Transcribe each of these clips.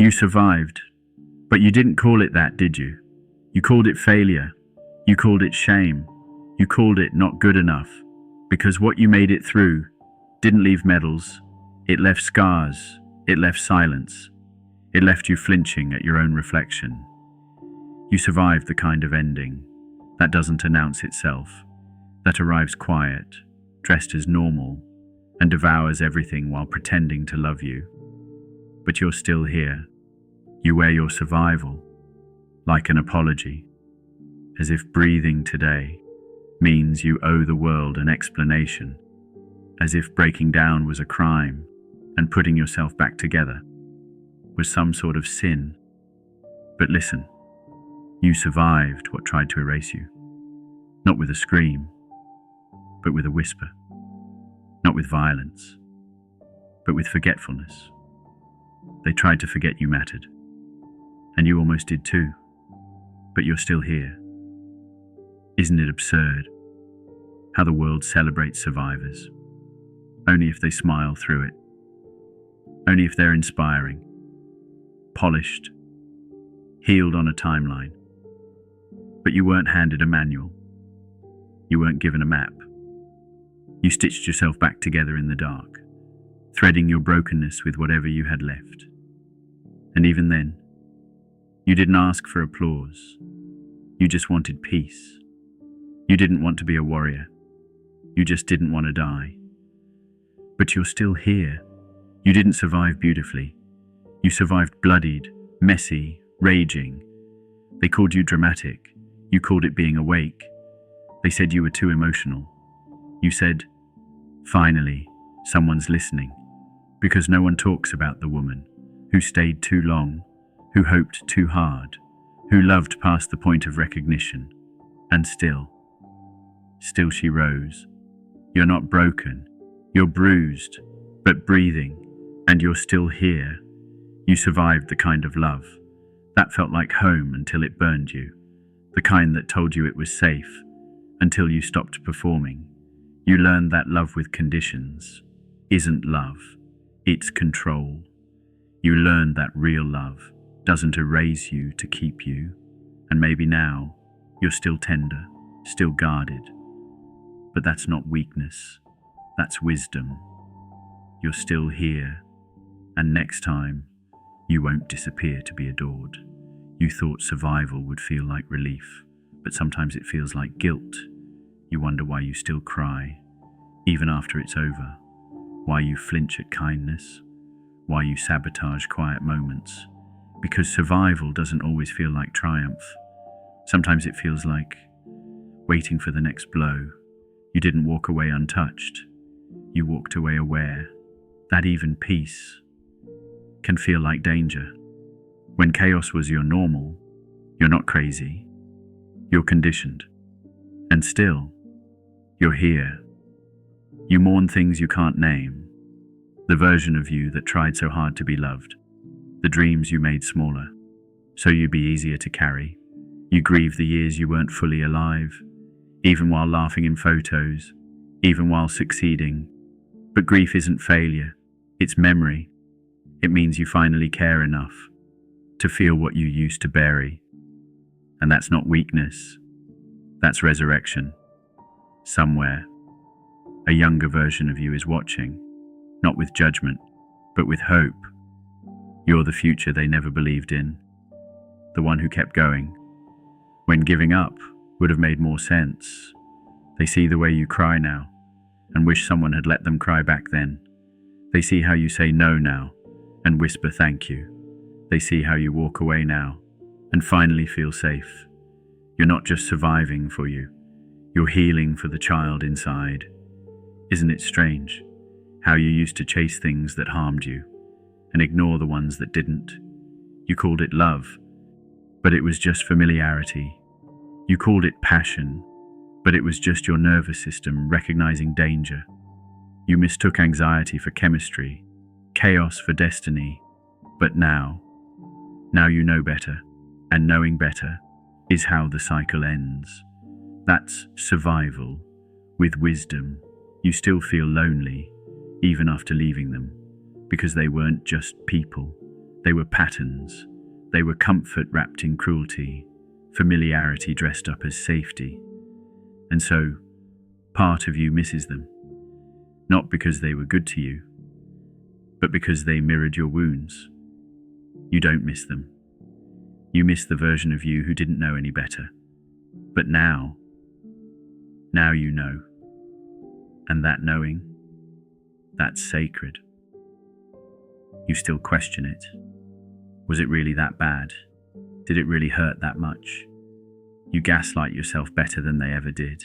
You survived, but you didn't call it that, did you? You called it failure. You called it shame. You called it not good enough. Because what you made it through didn't leave medals. It left scars. It left silence. It left you flinching at your own reflection. You survived the kind of ending that doesn't announce itself, that arrives quiet, dressed as normal, and devours everything while pretending to love you. But you're still here. You wear your survival like an apology, as if breathing today means you owe the world an explanation, as if breaking down was a crime and putting yourself back together was some sort of sin. But listen, you survived what tried to erase you, not with a scream, but with a whisper, not with violence, but with forgetfulness. They tried to forget you mattered, and you almost did too, but you're still here. Isn't it absurd how the world celebrates survivors, only if they smile through it, only if they're inspiring, polished, healed on a timeline? But you weren't handed a manual. You weren't given a map. You stitched yourself back together in the dark, threading your brokenness with whatever you had left. And even then, you didn't ask for applause. You just wanted peace. You didn't want to be a warrior. You just didn't want to die. But you're still here. You didn't survive beautifully. You survived bloodied, messy, raging. They called you dramatic. You called it being awake. They said you were too emotional. You said, finally, someone's listening. Because no one talks about the woman who stayed too long, who hoped too hard, who loved past the point of recognition. And still she rose. You're not broken. You're bruised, but breathing, and you're still here. You survived the kind of love that felt like home until it burned you, the kind that told you it was safe until you stopped performing. You learned that love with conditions isn't love, it's control. You learned that real love doesn't erase you to keep you, and maybe now you're still tender, still guarded. But that's not weakness, that's wisdom. You're still here, and next time, you won't disappear to be adored. You thought survival would feel like relief, but sometimes it feels like guilt. You wonder why you still cry, even after it's over, why you flinch at kindness, why you sabotage quiet moments. Because survival doesn't always feel like triumph. Sometimes it feels like waiting for the next blow. You didn't walk away untouched. You walked away aware that even peace can feel like danger. When chaos was your normal, you're not crazy. You're conditioned. And still, you're here. You mourn things you can't name. The version of you that tried so hard to be loved. The dreams you made smaller, so you'd be easier to carry. You grieve the years you weren't fully alive, even while laughing in photos, even while succeeding. But grief isn't failure, it's memory. It means you finally care enough to feel what you used to bury. And that's not weakness, that's resurrection. Somewhere, a younger version of you is watching, not with judgment, but with hope. You're the future they never believed in, the one who kept going when giving up would have made more sense. They see the way you cry now and wish someone had let them cry back then. They see how you say no now and whisper thank you. They see how you walk away now and finally feel safe. You're not just surviving for you, you're healing for the child inside. Isn't it strange how you used to chase things that harmed you and ignore the ones that didn't? You called it love, but it was just familiarity. You called it passion, but it was just your nervous system recognizing danger. You mistook anxiety for chemistry, chaos for destiny. But now you know better, and knowing better is how the cycle ends. That's survival with wisdom. You still feel lonely, even after leaving them, because they weren't just people, They were patterns. They were comfort wrapped in cruelty, familiarity dressed up as safety. And so, part of you misses them. Not because they were good to you, but because they mirrored your wounds. You don't miss them. You miss the version of you who didn't know any better. But now you know. And that knowing, that's sacred. You still question it. Was it really that bad? Did it really hurt that much? You gaslight yourself better than they ever did,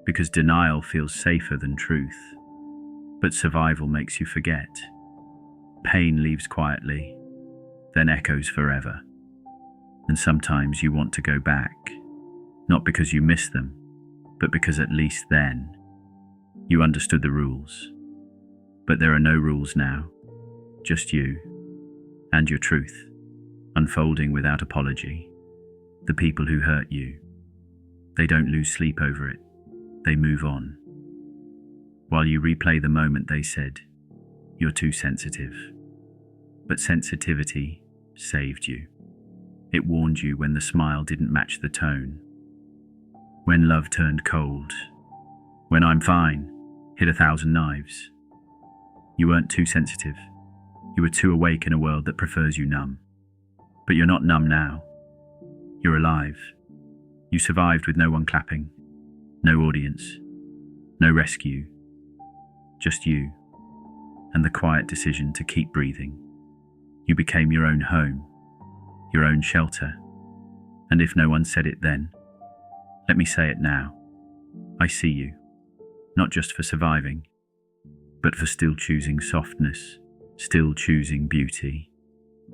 because denial feels safer than truth. But survival makes you forget. Pain leaves quietly, then echoes forever. And sometimes you want to go back, not because you miss them, but because at least then you understood the rules. But there are no rules now, just you and your truth, unfolding without apology. The people who hurt you, they don't lose sleep over it, they move on. While you replay the moment they said, "You're too sensitive." But sensitivity saved you. It warned you when the smile didn't match the tone. When love turned cold. When "I'm fine" hit 1,000 knives. You weren't too sensitive. You were too awake in a world that prefers you numb. But you're not numb now. You're alive. You survived with no one clapping, no audience, no rescue. Just you, and the quiet decision to keep breathing. You became your own home, your own shelter. And if no one said it then, let me say it now. I see you, not just for surviving, but for still choosing softness, still choosing beauty,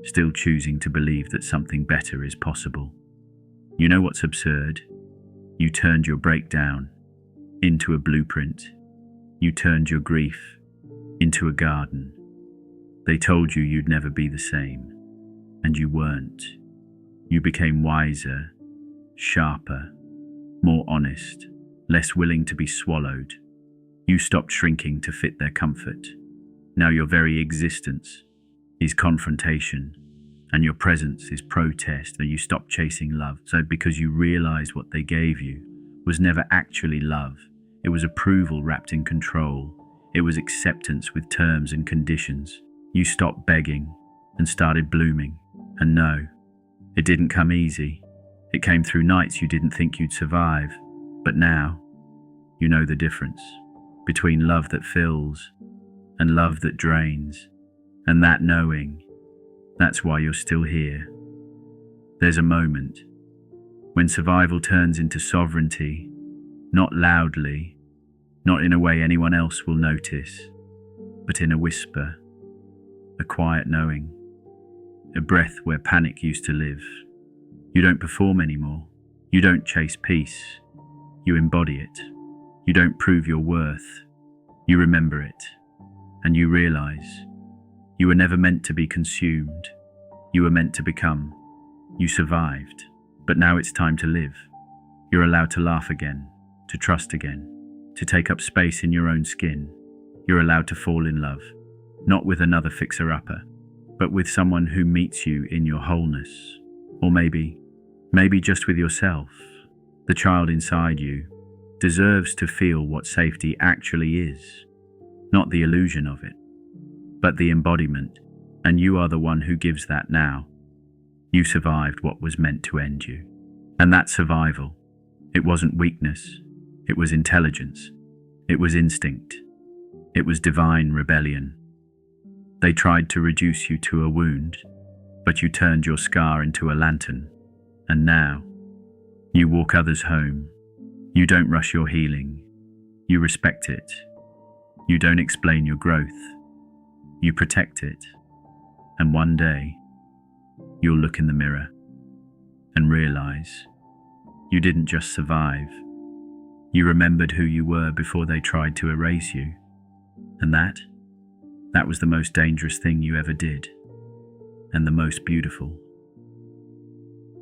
still choosing to believe that something better is possible. You know what's absurd? You turned your breakdown into a blueprint. You turned your grief into a garden. They told you you'd never be the same, and you weren't. You became wiser, sharper, more honest, less willing to be swallowed. You stopped shrinking to fit their comfort. Now your very existence is confrontation, and your presence is protest, and you stopped chasing love. So because you realized what they gave you was never actually love. It was approval wrapped in control. It was acceptance with terms and conditions. You stopped begging and started blooming. And no, it didn't come easy. It came through nights you didn't think you'd survive. But now, you know the difference between love that fills and love that drains. And that knowing, that's why you're still here. There's a moment when survival turns into sovereignty, not loudly, not in a way anyone else will notice, but in a whisper, a quiet knowing, a breath where panic used to live. You don't perform anymore. You don't chase peace. You embody it. You don't prove your worth. You remember it. And you realize you were never meant to be consumed. You were meant to become. You survived. But now it's time to live. You're allowed to laugh again, to trust again, to take up space in your own skin. You're allowed to fall in love, not with another fixer-upper, but with someone who meets you in your wholeness. Or maybe just with yourself. The child inside you deserves to feel what safety actually is, not the illusion of it, but the embodiment, and you are the one who gives that now. You survived what was meant to end you. And that survival, it wasn't weakness, it was intelligence, it was instinct, it was divine rebellion. They tried to reduce you to a wound, but you turned your scar into a lantern. And now, you walk others home. You don't rush your healing. You respect it. You don't explain your growth. You protect it. And one day, you'll look in the mirror and realize you didn't just survive. You remembered who you were before they tried to erase you. And that was the most dangerous thing you ever did, and the most beautiful.